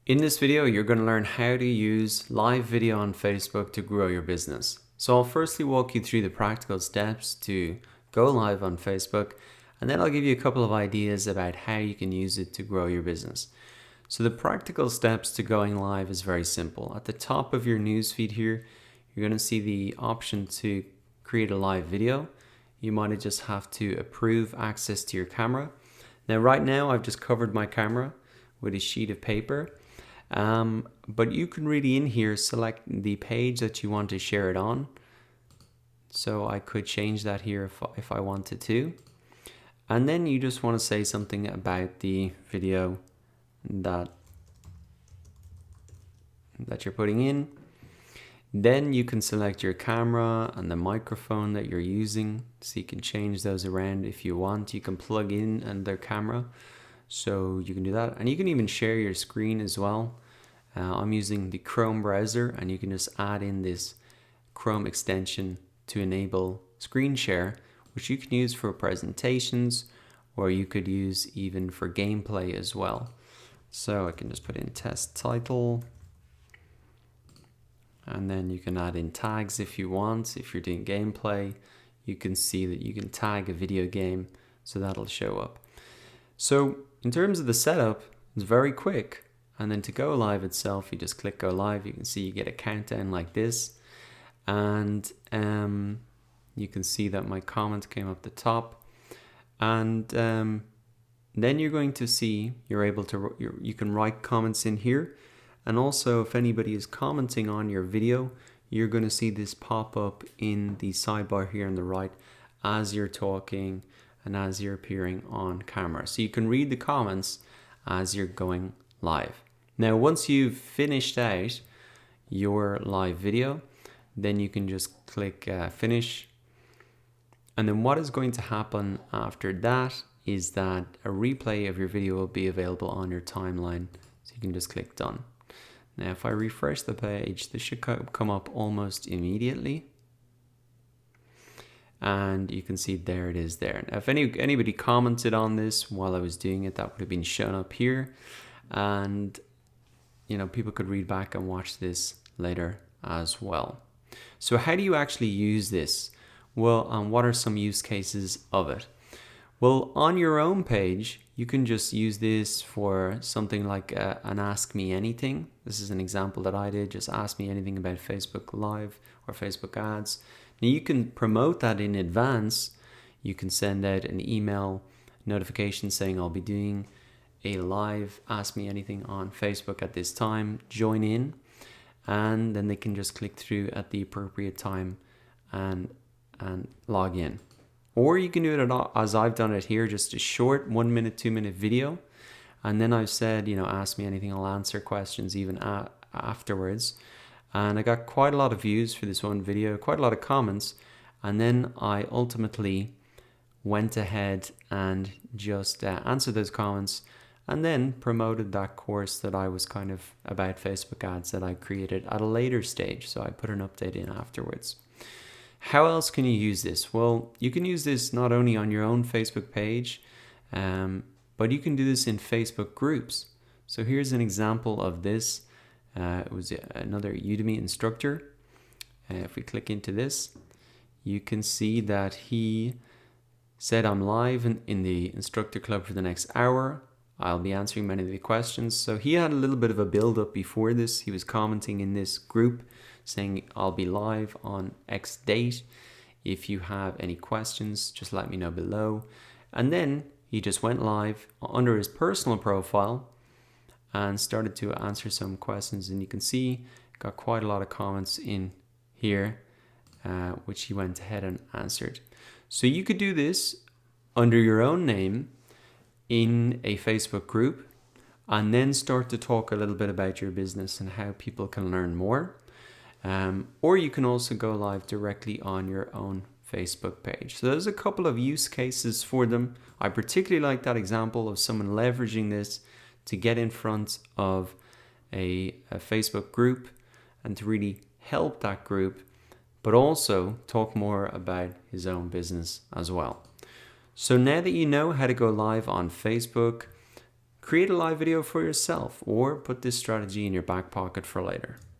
In this video, you're going to learn how to use live video on Facebook to grow your business. So I'll firstly walk you through the practical steps to go live on Facebook, and then I'll give you a couple of ideas about how you can use it to grow your business. So the practical steps to going live is very simple. At the top of your newsfeed here, you're going to see the option to create a live video. You might just have to approve access to your camera. Now, right now, I've just covered my camera with a sheet of paper. But you can really in here select the page that you want to share it on. So I could change that here if I wanted to. And then you just want to say something about the video that you're putting in. Then you can select your camera and the microphone that you're using. So you can change those around if you want. You can plug in another camera. So you can do that. And you can even share your screen as well. I'm using the Chrome browser, and you can just add in this Chrome extension to enable screen share, which you can use for presentations, or you could use even for gameplay as well. So I can just put in test title, and then you can add in tags if you want. If you're doing gameplay, you can see that you can tag a video game, so that'll show up. So in terms of the setup, it's very quick. And then to go live itself, you just click go live. You can see you get a countdown like this. And you can see that my comment came up the top. And then you're going to see you're able to, you can write comments in here. And also if anybody is commenting on your video, you're going to see this pop up in the sidebar here on the right as you're talking and as you're appearing on camera. So you can read the comments as you're going live. Now, once you've finished out your live video, then you can just click finish. And then what is going to happen after that is that a replay of your video will be available on your timeline. So you can just click done. Now, if I refresh the page, this should come up almost immediately. And you can see there it is there. Now, if anybody commented on this while I was doing it, that would have been shown up here. And you know, people could read back and watch this later as well. So how do you actually use this? Well, what are some use cases of it? Well, on your own page, you can just use this for something like an Ask Me Anything. This is an example that I did. Just ask me anything about Facebook Live or Facebook ads. Now you can promote that in advance. You can send out an email notification saying I'll be doing a live Ask Me Anything on Facebook at this time, join in, and then they can just click through at the appropriate time and log in. Or you can do it as I've done it here, just a short 1 minute, 2 minute video. And then I've said, you know, ask me anything, I'll answer questions even afterwards. And I got quite a lot of views for this one video, quite a lot of comments. And then I ultimately went ahead and just answered those comments, and then promoted that course that I was kind of about Facebook ads that I created at a later stage. So I put an update in afterwards. How else can you use this? Well, you can use this not only on your own Facebook page, but you can do this in Facebook groups. So here's an example of this. It was another Udemy instructor. If we click into this, you can see that he said I'm live in the instructor club for the next hour. I'll be answering many of the questions. So he had a little bit of a build up before this. He was commenting in this group saying I'll be live on X date. If you have any questions, just let me know below. And then he just went live under his personal profile and started to answer some questions. And you can see got quite a lot of comments in here, which he went ahead and answered. So you could do this under your own name in a Facebook group, and then start to talk a little bit about your business and how people can learn more. Or you can also go live directly on your own Facebook page. So there's a couple of use cases for them. I particularly like that example of someone leveraging this to get in front of a Facebook group and to really help that group, but also talk more about his own business as well. So now that you know how to go live on Facebook, create a live video for yourself or put this strategy in your back pocket for later.